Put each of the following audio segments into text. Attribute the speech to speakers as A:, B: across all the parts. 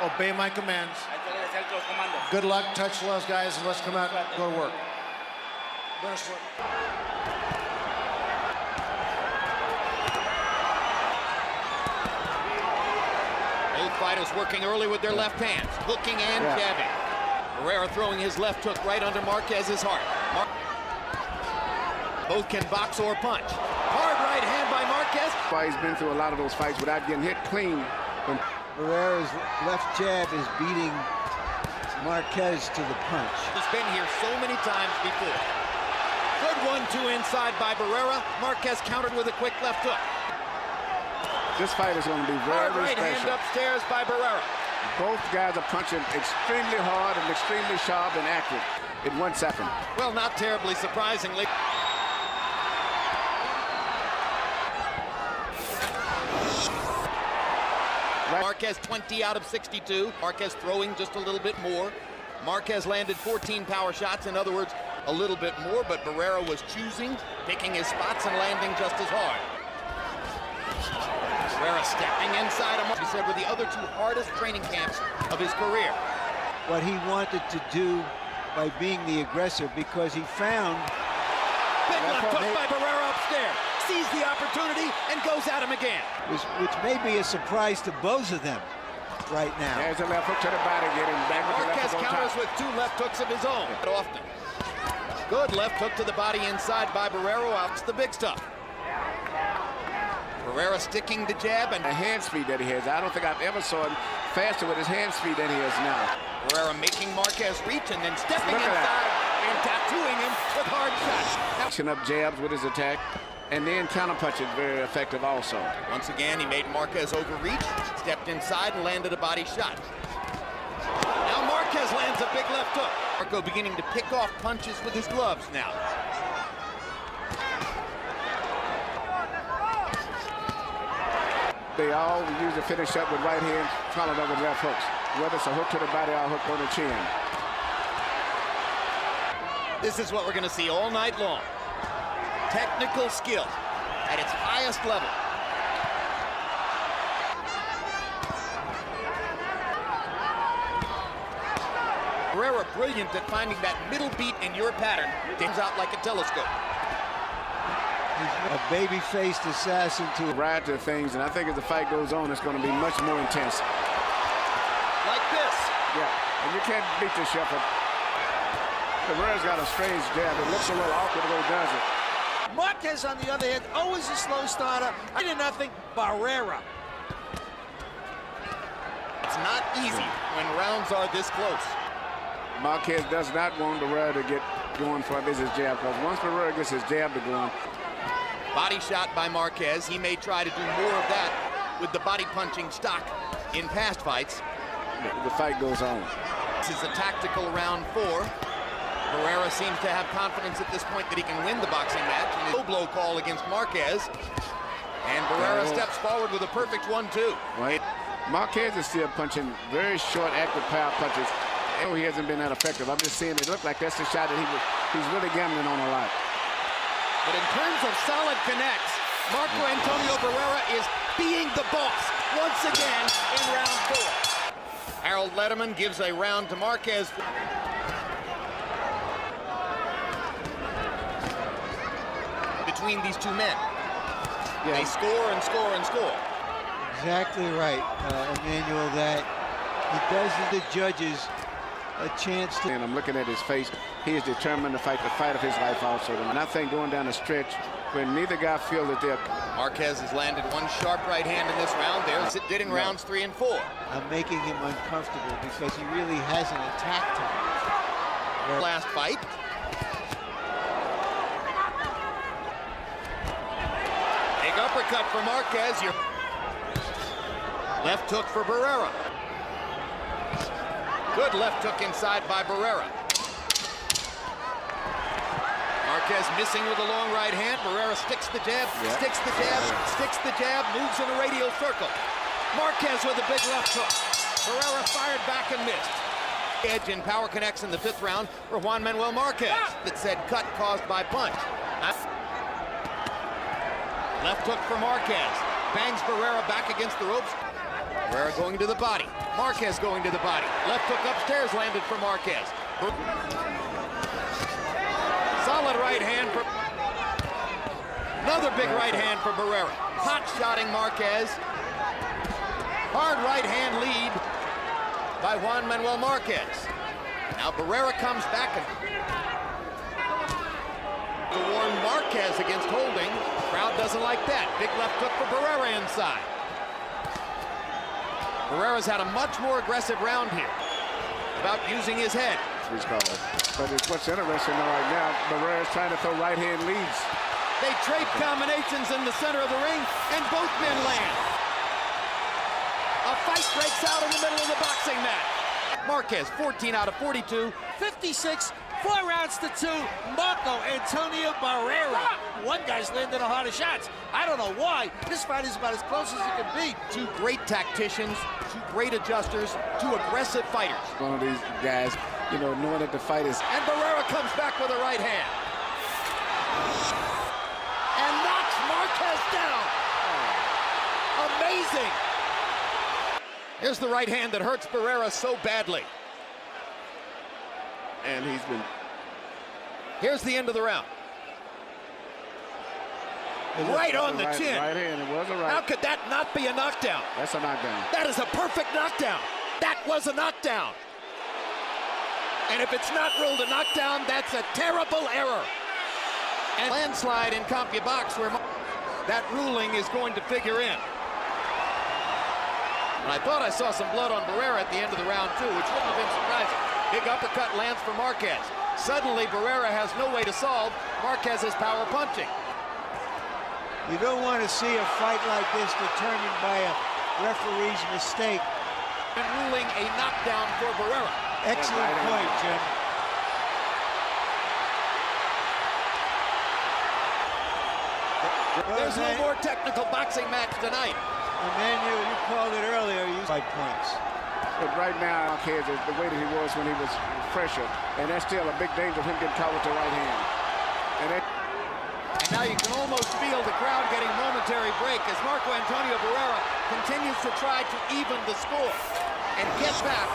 A: Obey my commands. Good luck, touch those guys, and let's come out and go to work. Best work.
B: Both fighters working early with their left hands, hooking and jabbing. Barrera throwing his left hook right under Marquez's heart. Both can box or punch. Hard right hand by Marquez.
C: He's been through a lot of those fights without getting hit clean.
D: Barrera's left jab is beating Marquez to the punch.
B: He's been here so many times before. Good 1-2 inside by Barrera. Marquez countered with a quick left hook.
C: This fight is going to be very, very
B: right
C: special.
B: Hand upstairs by Barrera.
C: Both guys are punching extremely hard and extremely sharp and accurate in 1 second.
B: Well, not terribly surprisingly. Marquez 20 out of 62. Marquez throwing just a little bit more. Marquez landed 14 power shots. In other words, a little bit more, but Barrera was choosing, picking his spots and landing just as hard. Barrera stepping inside him. He said with the other two hardest training camps of his career.
D: What he wanted to do by being the aggressor, because he found...
B: Big left hook by Barrera upstairs. Sees the opportunity and goes at him again.
D: Which may be a surprise to both of them right now.
C: There's a left hook to the body, getting back with the left
B: Marquez
C: hook on
B: counters
C: top.
B: with 2 left hooks of his own. Often. Good left hook to the body inside by Barrera. Out the big stuff. Barrera sticking the jab and
C: the hand speed that he has. I don't think I've ever saw him faster with his hand speed than he is now.
B: Barrera making Marquez reach and then stepping inside and tattooing him with hard shots.
C: Action up jabs with his attack, and then counterpunch is very effective also.
B: Once again, he made Marquez overreach, stepped inside and landed a body shot. Now Marquez lands a big left hook. Marco beginning to pick off punches with his gloves now.
C: They all usually finish up with right hands, followed up with left hooks. Whether it's a hook to the body or a hook on the chin.
B: This is what we're going to see all night long. Technical skill at its highest level. Barrera brilliant at finding that middle beat in your pattern. Comes out like a telescope.
D: He's a baby-faced assassin to
C: ride to things, and I think as the fight goes on, it's going to be much more intense.
B: Like this.
C: Yeah, and you can't beat the shepherd. Barrera's got a strange jab. It looks a little awkward the way he does it.
E: Marquez, on the other hand, always a slow starter. 3-0, Barrera.
B: It's not easy when rounds are this close.
C: Marquez does not want Barrera to get going for his jab, because once Barrera gets his jab to going.
B: Body shot by Marquez. He may try to do more of that with the body punching stock in past fights.
C: The fight goes on.
B: This is a tactical round 4. Barrera seems to have confidence at this point that he can win the boxing match. And a low blow call against Marquez. And Barrera steps forward with a perfect 1-2.
C: Right. Marquez is still punching very short, active power punches. Oh, he hasn't been that effective. I'm just seeing it look like that's the shot that he's really gambling on a lot.
B: But in terms of solid connects, Marco Antonio Barrera is being the boss once again in round 4. Harold Letterman gives a round to Marquez. Between these two men. Yeah. They score and score and score.
D: Exactly right, Emmanuel, that he does the judges a chance to...
C: And I'm looking at his face. He is determined to fight the fight of his life also. And I think going down the stretch when neither guy feels that they're...
B: Marquez has landed one sharp right hand in this round. There's it did in rounds 3 and 4.
D: I'm making him uncomfortable because he really hasn't attacked him.
B: Last fight. Big uppercut for Marquez. Left hook for Barrera. Good left hook inside by Barrera. Marquez missing with a long right hand. Barrera sticks the jab, sticks the jab, sticks the jab, moves in a radial circle. Marquez with a big left hook. Barrera fired back and missed. Edge and power connects in the 5th round for Juan Manuel Marquez. That said cut caused by punch. Left hook for Marquez. Bangs Barrera back against the ropes. Barrera going to the body. Marquez going to the body. Left hook upstairs landed for Marquez. Solid right hand for... Another big right hand for Barrera. Hot-shotting Marquez. Hard right hand lead by Juan Manuel Marquez. Now Barrera comes back and... to warn Marquez against holding. Crowd doesn't like that. Big left hook for Barrera inside. Barrera's had a much more aggressive round here about using his head.
C: But what's interesting right now, Barrera's trying to throw right-hand leads.
B: They trade combinations in the center of the ring, and both men land. A fight breaks out in the middle of the boxing match. Marquez, 14 out of 42.
E: 56, 4 rounds to 2. Marco Antonio Barrera. One guy's landing a lot of shots. I don't know why. This fight is about as close as it can be.
B: Two great tacticians, two great adjusters, two aggressive fighters.
C: One of these guys, you know, knowing that the fight is...
B: And Barrera comes back with a right hand. And knocks Marquez down. Amazing. Here's the right hand that hurts Barrera so badly.
C: And he's been...
B: Here's the end of the round. Right on the chin.
C: Right hand, it was a right.
B: How could that not be a knockdown?
C: That's a knockdown.
B: That is a perfect knockdown. That was a knockdown. And if it's not ruled a knockdown, that's a terrible error. And landslide in CompuBox where that ruling is going to figure in. And I thought I saw some blood on Barrera at the end of the round, too, which wouldn't have been surprising. Big uppercut lands for Marquez. Suddenly, Barrera has no way to solve Marquez's power punching.
D: You don't want to see a fight like this determined by a referee's mistake.
B: And ruling a knockdown for Barrera.
D: Excellent point, Jim.
B: There's no more technical boxing match tonight.
D: Emmanuel, you called it earlier. You 5 points.
C: But right now, Marquez is the way that he was when he was fresher. And that's still a big danger of him getting caught with the right hand. And
B: now you can almost feel the crowd getting momentary break as Marco Antonio Barrera continues to try to even the score and get back.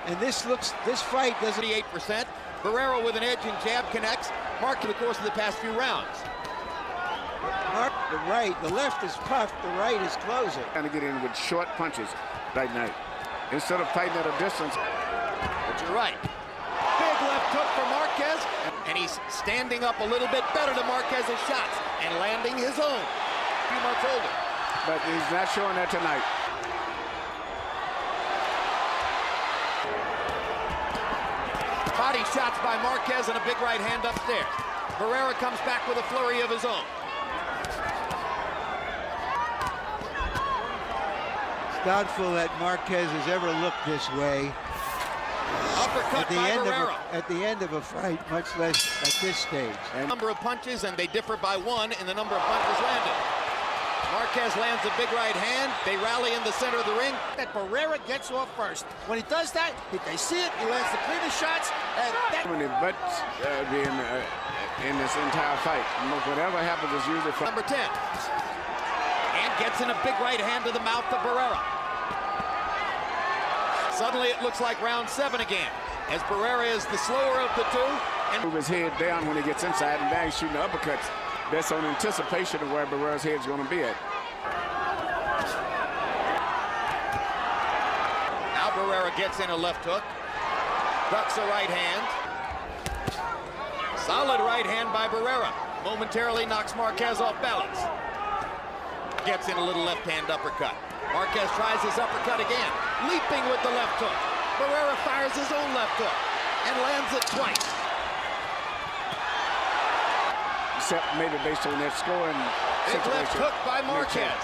D: And this fight doesn't...
B: 88%. Barrera with an edge and jab connects. Mark in the course of the past few rounds.
D: The right, the left is puffed, the right is closing.
C: Trying to get in with short punches right now. Instead of fighting at a distance.
B: But you're right. Big left hook for Marquez. And he's standing up a little bit better to Marquez's shots and landing his own. A few months older.
C: But he's not showing that tonight.
B: Body shots by Marquez and a big right hand upstairs. Barrera comes back with a flurry of his own.
D: It's doubtful that Marquez has ever looked this way.
B: Uppercut by Barrera.
D: At the end of a fight, much less at this stage.
B: Number of punches, and they differ by 1 in the number of punches landed. Marquez lands a big right hand. They rally in the center of the ring.
E: That Barrera gets off first. When he does that, they see it, he lands the cleanest shots. And that...
C: Butts in this entire fight. Whatever happens is usually from...
B: Number 10. And gets in a big right hand to the mouth of Barrera. Suddenly it looks like round 7 again, as Barrera is the slower of the two. And
C: move his head down when he gets inside, and now he's shooting uppercuts. That's on anticipation of where Barrera's head's going to be at.
B: Now Barrera gets in a left hook, ducks a right hand. Solid right hand by Barrera. Momentarily knocks Marquez off balance. Gets in a little left hand uppercut. Marquez tries his uppercut again, leaping with the left hook. Barrera fires his own left hook and lands it twice.
C: Except maybe based on that scoring
B: Big left hook by Marquez.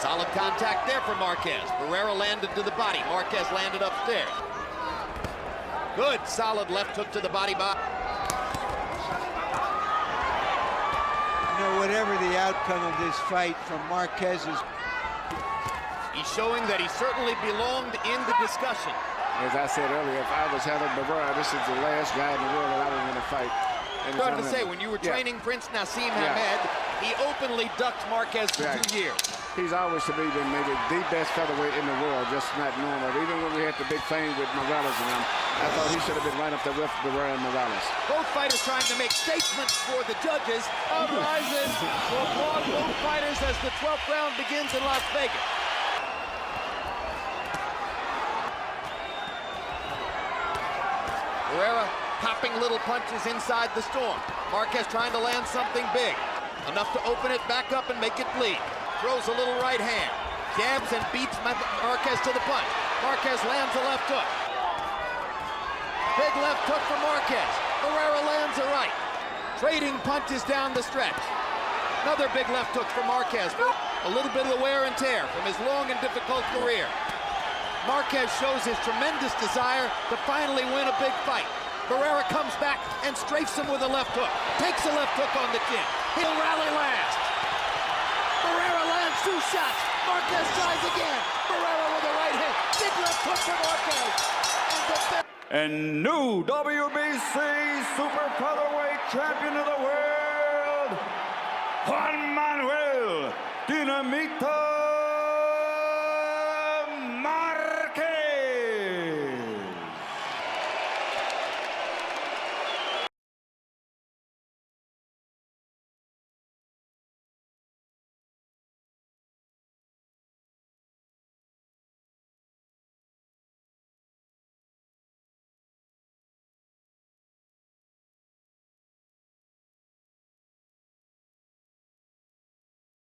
B: Solid contact there for Marquez. Barrera landed to the body. Marquez landed upstairs. Good, solid left hook to the body.
D: Whatever the outcome of this fight from Marquez is...
B: He's showing that he certainly belonged in the discussion.
C: As I said earlier, if I was Heather Barrera, this is the last guy in the world that I would want to fight.
B: Started to say, when you were training Prince Naseem Hamed, he openly ducked Marquez for 2 years.
C: He's always to me been maybe the best featherweight in the world, just not normal. Even when we had the big fame with Morales and them, I thought he should have been right up there with Barrera and Morales.
B: Both fighters trying to make statements for the judges. Crowd rises to applaud both fighters as the 12th round begins in Las Vegas. Barrera popping little punches inside the storm. Marquez trying to land something big. Enough to open it back up and make it bleed. Throws a little right hand. Jabs and beats Marquez to the punch. Marquez lands a left hook. Big left hook for Marquez. Barrera lands a right. Trading punches down the stretch. Another big left hook for Marquez. A little bit of the wear and tear from his long and difficult career. Marquez shows his tremendous desire to finally win a big fight. Barrera comes back and strafes him with a left hook. Takes a left hook on the chin. He'll rally last. Barrera lands 2 shots. Marquez tries again. Barrera with a right hand. Big left hook for Marquez.
F: And new WBC Super Featherweight Champion of the World, Juan Manuel Dinamita